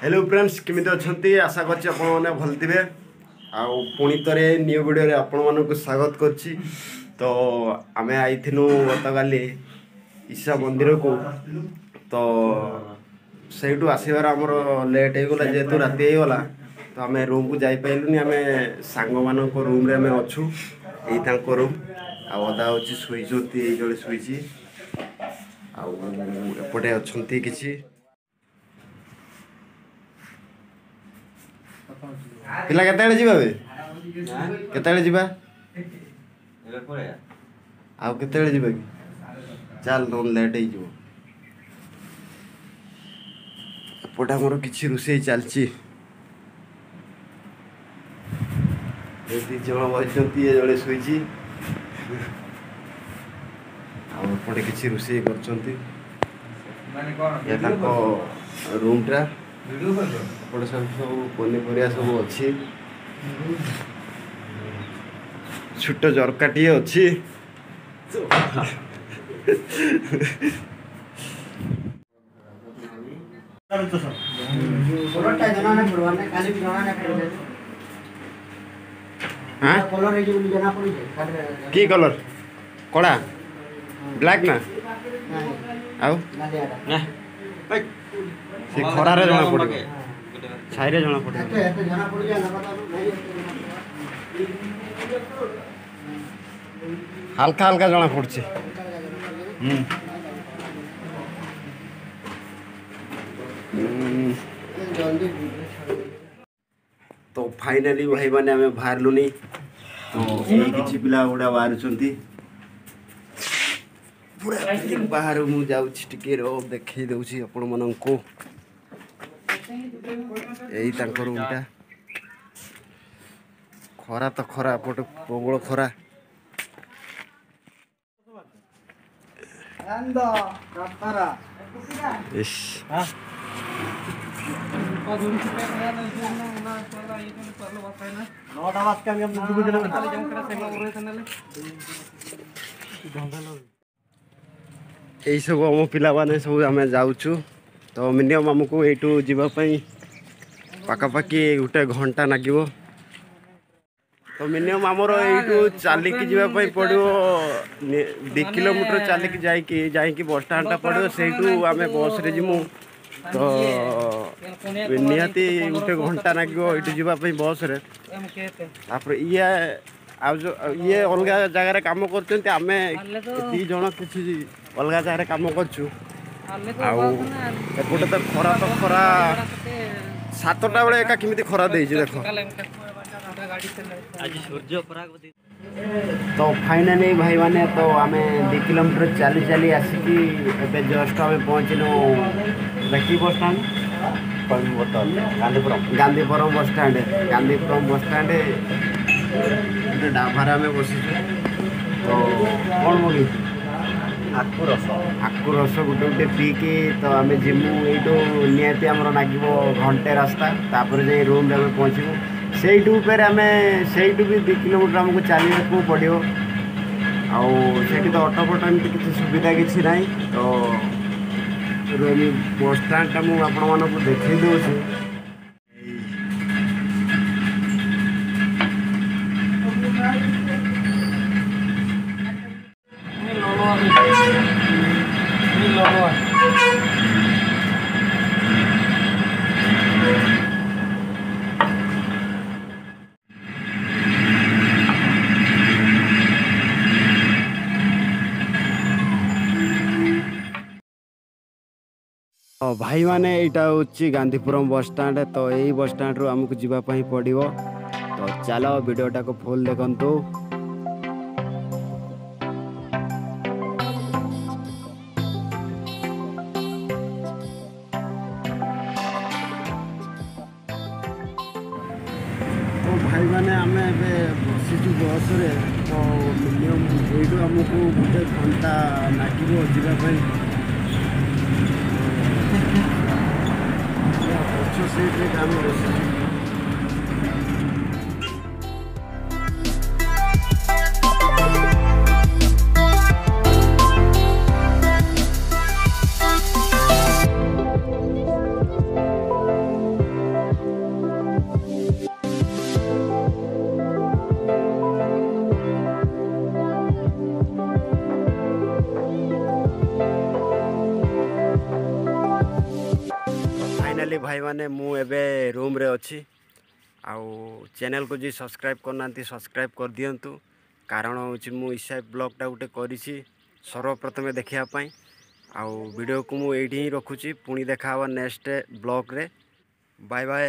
Hello friends केमिति अछंती आशा करछि आपण माने भल थिबे आ पुणी तरे न्यू वीडियो रे आपण मानकु स्वागत करछि। तो आमे आइथिनु गतकाली ईशा मंदिर को तो सेठू आसीबार हमर लेट हे गला जेतु राती हे गला तो आमे रूम को जाई पाइलुनी। आमे सांग मानन को रूम रे आमे अछु एई तांको रूम आ ओदा होछि सुई जोती एई जळे सुईछि आ एपटे अछंती किछि पिला केतेले जिबा बे केतेले जिबा आउ केतेले जिबा कि चल नोन लेट हे जिवो। एपटे हमर किछि रुसई चलछि एति जण बइचंती ए जळे सुईछि आ एपटे किछि रुसई करचंती माने कोन या ताको रूम टा एपटे सब पनीपरिया सब अच्छी छोट झरकाटी अच्छी की कलर कड़ा ब्लैक ना आउ से खरा रे जना पड़े छाई रे जना पड़े हल्का हल्का जना पड़ছে। तो फाइनली भाई माने हमें बाहर लुनी तो ये किछि पिला गुडा बाहर चंती पूरा बाहर मु जाउ टिके रो देखै दउछि आपण मनन को यही तांकर रूमटा खरा तो खरा पट प्रबल खरा यही सब आम पिला माने सब आम जाऊँ तो मिनिमम आमको यू जावाई पाखापाखि गोटे घंटा लगे। तो मिनिमम आमर यू चलिक जावाई पड़ो 2 किलोमीटर चलिक जाइकी बस स्टाण्डटा पड़ो से आम बस रे जीमु तो निहाती गोटे घंटा लगे यू जावाई बस रे। ये अलग जगार कम कर आम दी जन किसी अलग जगार कम करूँ एपटे तो खरा 7टा बेले एका केमिति खरा देछि देखो आज सूर्य तो फाइनली भाई माने तो आम 2 किलोमीटर चली चली आसिकी एबे जस्ट आम पहुँचलु देखी बस स्टाण्ड गांधीपुरम बस स्टाण्ड डाभार आम बस तो कौन मगे आकु रस गोटे गोटे पीकी तो आम जिमु यू निहाती आमर लगे घंटे रास्ता तापर जाए रूम रे पहुँचू से आम से भी 2 किलोमीटर आमको चलने पड़ो आठी तो ऑटो फटो एमती किसी सुविधा किसी ना तो बस स्टाण्डटा मुझे देखी दूसरी भाई माने यहाँ हूँ गांधीपुरम बस स्टाण्ड तो यही बस स्टाण्ड रू आमको जावाई पड़ो तो चलो वीडियोटा को फुल देखंतु। तो भाई माने आम बसीचु बस रे तो मिनिमम यू आमको गोटे घंटा लगे जावाई सीट रे काम बस भाई मैंने मु एबे रूम रे अच्छी आउ चैनल को जी सब्सक्राइब करना सब्सक्राइब कर दिंतु कारण हूँ मु ईसा ब्लॉगटा गोटे करी सर्वप्रथम देखापी आउ वीडियो को मुझे ही रखुची पुणी देखा नेक्स्ट ब्लॉग रे बाय बाय।